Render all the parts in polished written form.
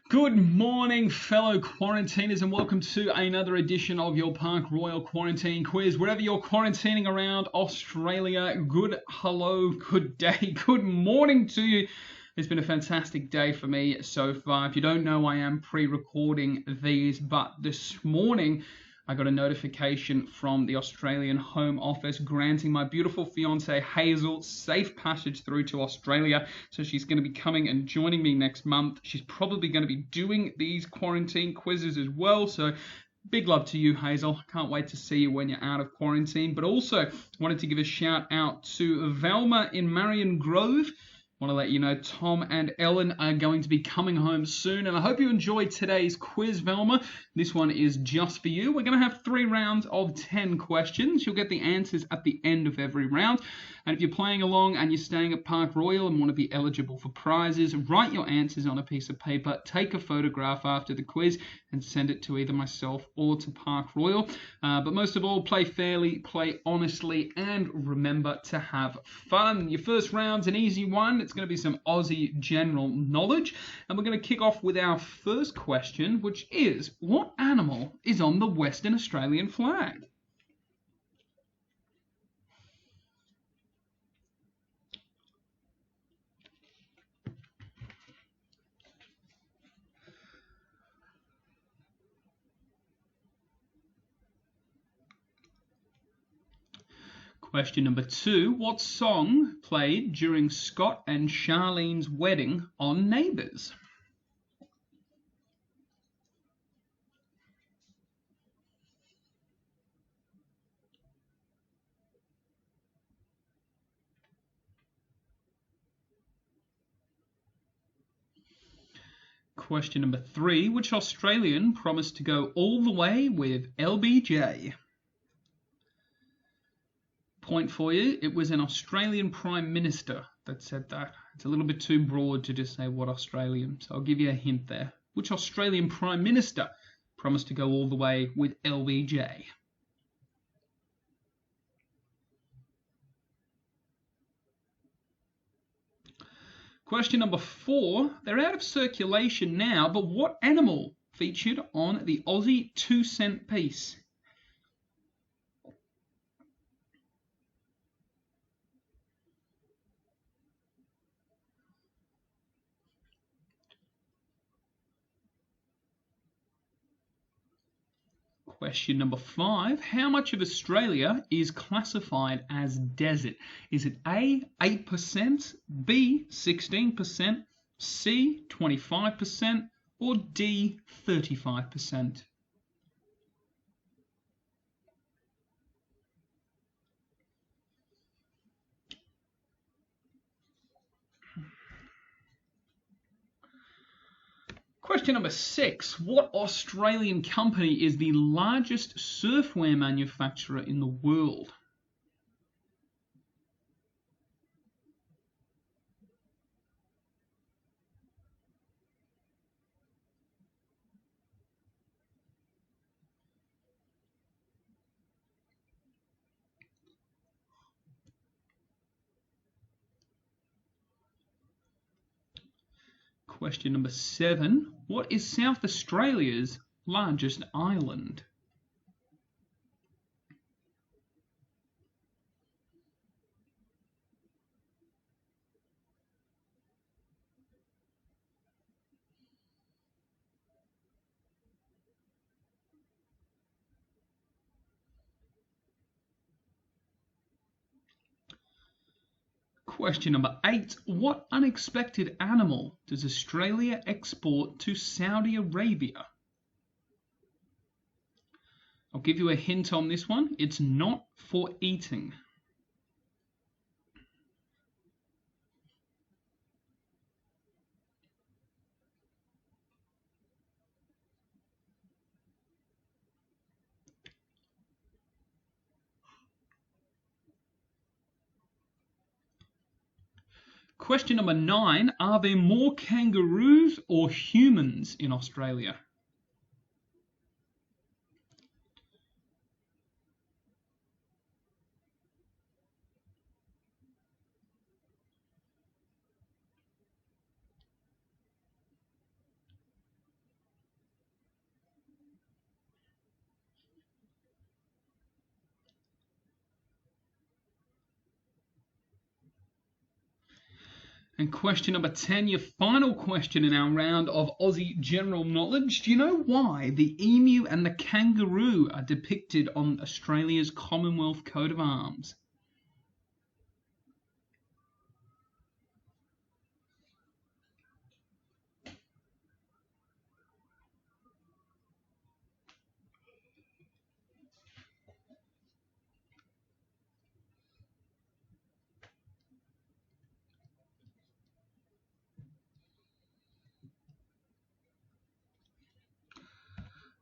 Good morning, fellow quarantiners, and welcome to another edition of your Park Royal Quarantine Quiz. Wherever you're quarantining around Australia, good hello, good day, good morning to you. It's been a fantastic day for me so far. If you don't know, I am pre-recording these, but this morning I got a notification from the Australian Home Office granting my beautiful fiancée Hazel safe passage through to Australia. So she's going to be coming and joining me next month. She's probably going to be doing these quarantine quizzes as well. So big love to you, Hazel. Can't wait to see you when you're out of quarantine. But also wanted to give a shout out to Velma in Marion Grove. Want to let you know Tom and Ellen are going to be coming home soon, and I hope you enjoyed today's quiz, Velma. This one is just for you. We're going to have 3 rounds of 10 questions. You'll get the answers at the end of every round. And if you're playing along and you're staying at Park Royal and want to be eligible for prizes, write your answers on a piece of paper, take a photograph after the quiz, and send it to either myself or to Park Royal. But most of all, play fairly, play honestly, and remember to have fun. Your first round's an easy one. It's going to be some Aussie general knowledge. And we're going to kick off with our first question, which is, what animal is on the Western Australian flag? Question number 2. What song played during Scott and Charlene's wedding on Neighbours? Question number 3. Which Australian promised to go all the way with LBJ? Point for you, it was an Australian Prime Minister that said that. It's a little bit too broad to just say what Australian, so I'll give you a hint there. Which Australian Prime Minister promised to go all the way with LBJ? Question number 4. They're out of circulation now, but what animal featured on the Aussie 2-cent piece? Question number 5. How much of Australia is classified as desert? Is it A, 8%, B, 16%, C, 25%, or D, 35%? Question number 6. What Australian company is the largest surfwear manufacturer in the world? Question number 7. What is South Australia's largest island? Question number 8. What unexpected animal does Australia export to Saudi Arabia? I'll give you a hint on this one. It's not for eating. Question number 9. Are there more kangaroos or humans in Australia? And question number 10, your final question in our round of Aussie general knowledge. Do you know why the emu and the kangaroo are depicted on Australia's Commonwealth coat of arms?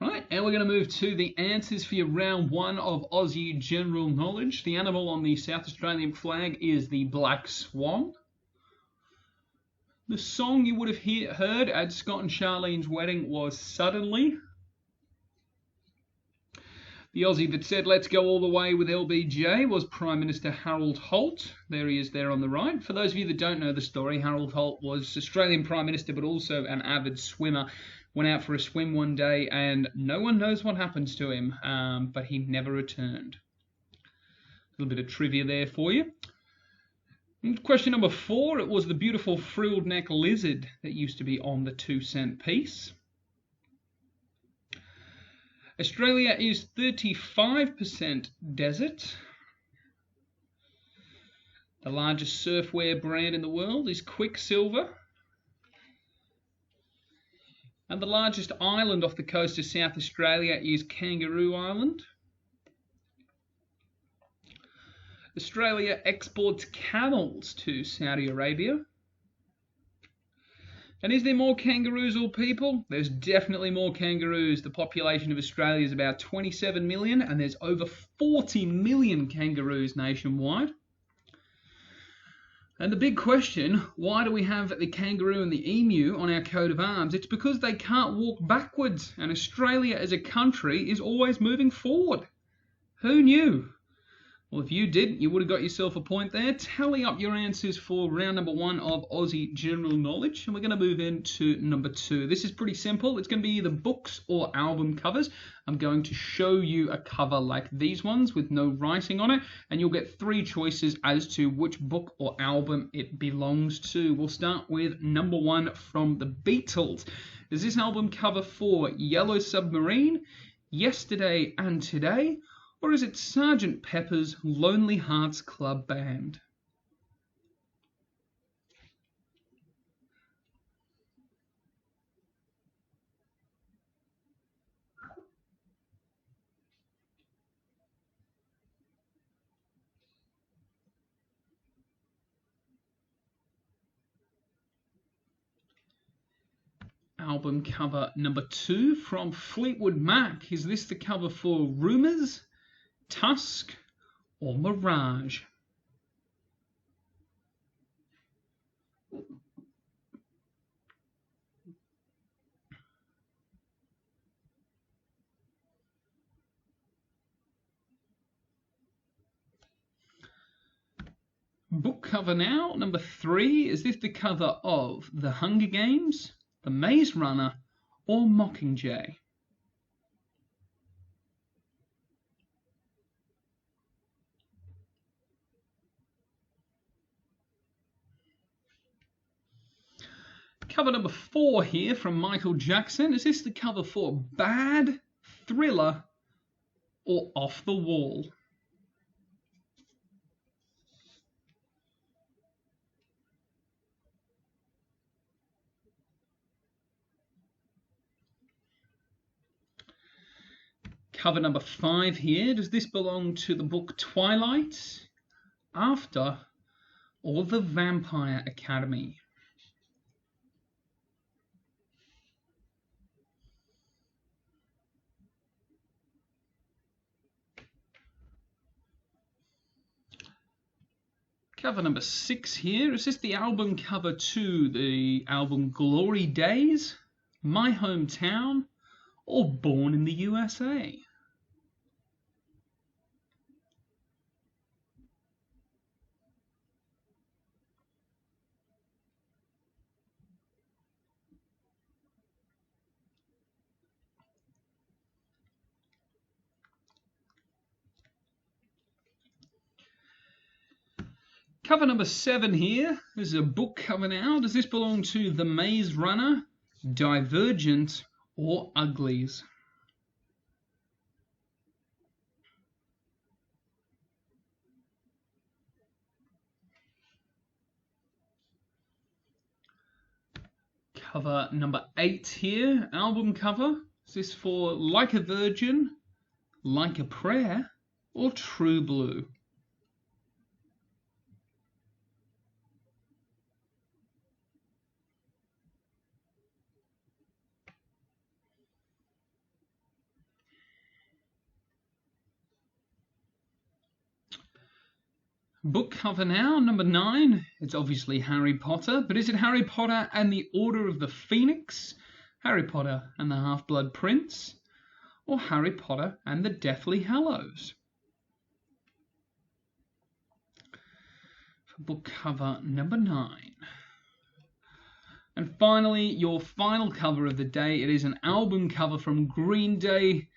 Right, and we're going to move to the answers for your round 1 of Aussie general knowledge. The animal on the South Australian flag is the black swan. The song you would have heard at Scott and Charlene's wedding was Suddenly. The Aussie that said let's go all the way with LBJ was Prime Minister Harold Holt. There he is there on the right. For those of you that don't know the story, Harold Holt was Australian Prime Minister but also an avid swimmer. Went out for a swim one day and no one knows what happens to him, but he never returned. A little bit of trivia there for you. And question number 4, it was the beautiful frilled neck lizard that used to be on the 2-cent piece. Australia is 35% desert. The largest surfwear brand in the world is Quiksilver. And the largest island off the coast of South Australia is Kangaroo Island. Australia exports camels to Saudi Arabia. And is there more kangaroos or people? There's definitely more kangaroos. The population of Australia is about 27 million and there's over 40 million kangaroos nationwide. And the big question, why do we have the kangaroo and the emu on our coat of arms? It's because they can't walk backwards, and Australia as a country is always moving forward. Who knew? Well, if you did, you would have got yourself a point there. Tally up your answers for round number 1 of Aussie General Knowledge, and we're going to move into number 2. This is pretty simple. It's going to be either books or album covers. I'm going to show you a cover like these ones with no writing on it, and you'll get 3 choices as to which book or album it belongs to. We'll start with number 1 from the Beatles. Is this album cover for Yellow Submarine, Yesterday and Today, or is it Sgt. Pepper's Lonely Hearts Club Band? Album cover number 2 from Fleetwood Mac. Is this the cover for Rumours, Tusk, or Mirage? Book cover now, number 3. Is this the cover of The Hunger Games, The Maze Runner, or Mockingjay? Cover number 4 here from Michael Jackson. Is this the cover for Bad, Thriller, or Off the Wall? Cover number 5 here. Does this belong to the book Twilight, After, or The Vampire Academy? Cover number 6 here. Is this the album cover to the album Glory Days, My Hometown, or Born in the USA? Cover number 7 here. This is a book cover now. Does this belong to The Maze Runner, Divergent, or Uglies? Cover number 8 here. Album cover. Is this for Like a Virgin, Like a Prayer, or True Blue? Book cover now, number 9. It's obviously Harry Potter, but is it Harry Potter and the Order of the Phoenix, Harry Potter and the Half-Blood Prince, or Harry Potter and the Deathly Hallows? For book cover number 9. And finally, your final cover of the day. It is an album cover from Green Day.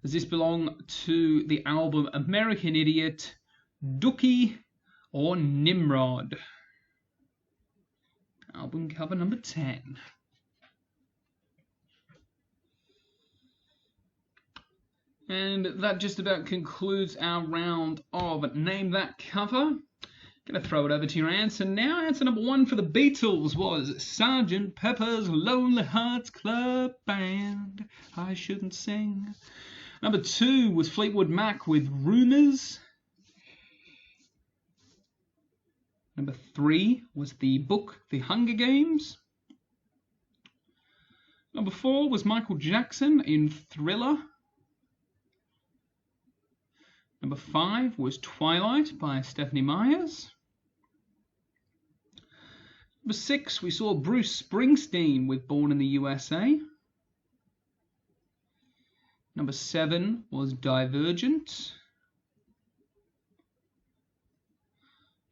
Does this belong to the album American Idiot, Dookie, or Nimrod? Album cover number 10. And that just about concludes our round of Name That Cover. Gonna throw it over to your answer now. Answer number 1 for the Beatles was Sgt. Pepper's Lonely Hearts Club Band. I shouldn't sing. Number 2 was Fleetwood Mac with Rumours. Number 3 was the book The Hunger Games. Number 4 was Michael Jackson in Thriller. Number 5 was Twilight by Stephanie Myers. Number 6, we saw Bruce Springsteen with Born in the USA. Number 7 was Divergent.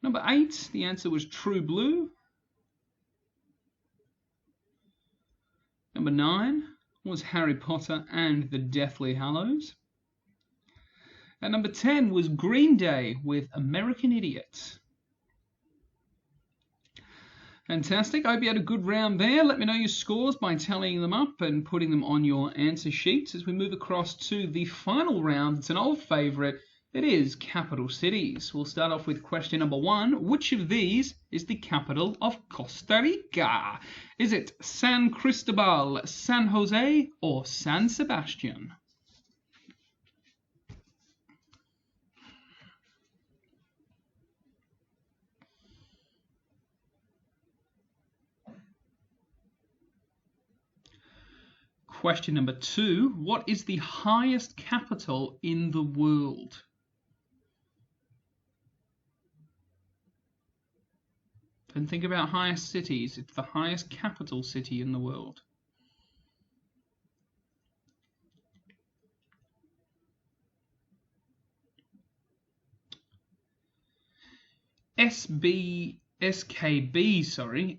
Number 8, the answer was True Blue. Number 9 was Harry Potter and the Deathly Hallows. And number 10 was Green Day with American Idiot. Fantastic. I hope you had a good round there. Let me know your scores by tallying them up and putting them on your answer sheets as we move across to the final round. It's an old favourite. It is capital cities. We'll start off with question number 1. Which of these is the capital of Costa Rica? Is it San Cristobal, San Jose, or San Sebastian? Question number 2. What is the highest capital in the world? And think about highest cities. It's the highest capital city in the world. SKB,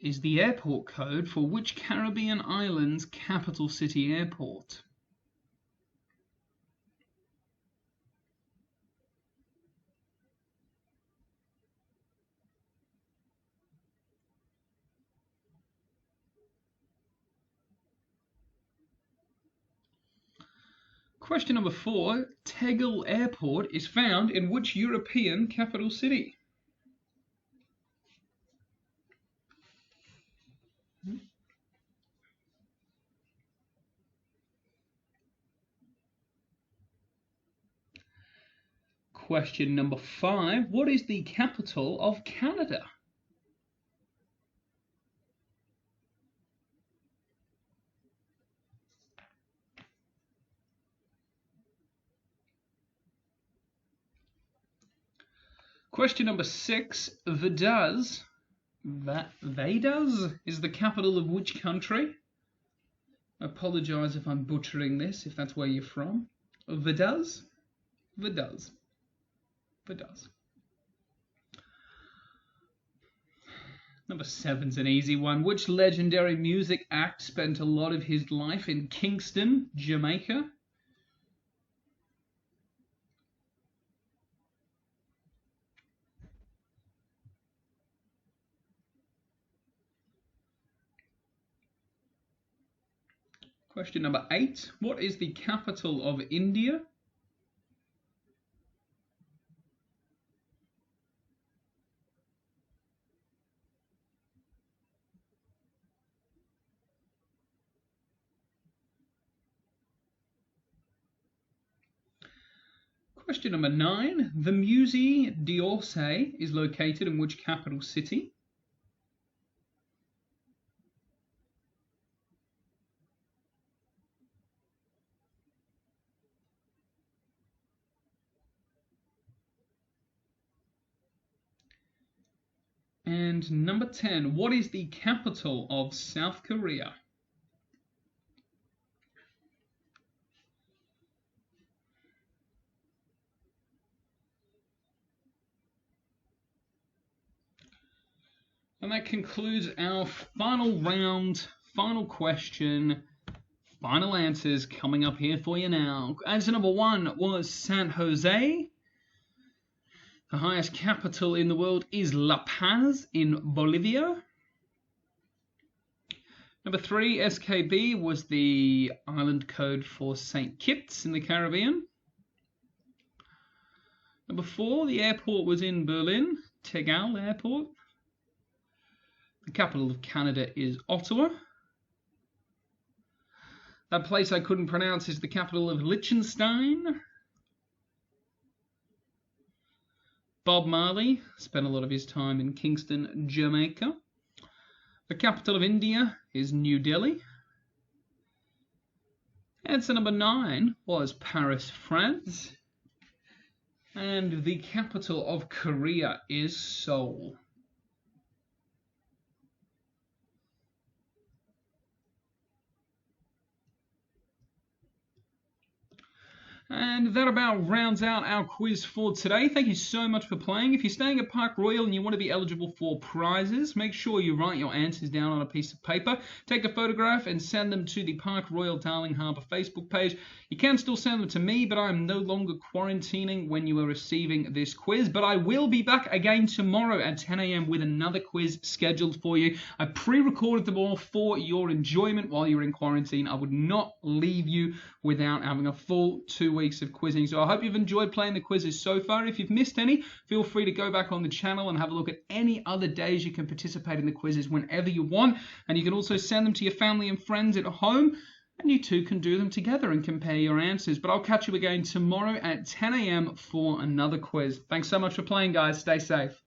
is the airport code for which Caribbean island's capital city airport? Question number 4. Tegel Airport is found in which European capital city? Question number 5. What is the capital of Canada? Question number 6. Vaduz is the capital of which country? I apologise if I'm butchering this, if that's where you're from. Vaduz. Number 7's an easy one. Which legendary music act spent a lot of his life in Kingston, Jamaica? Question number 8. What is the capital of India? Question number 9. The Musée d'Orsay is located in which capital city? And number 10. What is the capital of South Korea? And that concludes our final round, final question, final answers coming up here for you now. Answer number 1 was San Jose. The highest capital in the world is La Paz in Bolivia. Number 3, SKB, was the island code for St. Kitts in the Caribbean. Number 4, the airport was in Berlin, Tegel Airport. The capital of Canada is Ottawa. That place I couldn't pronounce is the capital of Liechtenstein. Bob Marley spent a lot of his time in Kingston, Jamaica. The capital of India is New Delhi. Answer number 9 was Paris, France. And the capital of Korea is Seoul. And that about rounds out our quiz for today. Thank you so much for playing. If you're staying at Park Royal and you want to be eligible for prizes, make sure you write your answers down on a piece of paper, take a photograph and send them to the Park Royal Darling Harbour Facebook page. You can still send them to me, but I'm no longer quarantining when you are receiving this quiz. But I will be back again tomorrow at 10 a.m. with another quiz scheduled for you. I pre-recorded them all for your enjoyment while you're in quarantine. I would not leave you without having a full 2 weeks of quizzing. So I hope you've enjoyed playing the quizzes so far. If you've missed any, feel free to go back on the channel and have a look at any other days you can participate in the quizzes whenever you want. And you can also send them to your family and friends at home, and you two can do them together and compare your answers. But I'll catch you again tomorrow at 10 a.m. for another quiz. Thanks so much for playing, guys. Stay safe.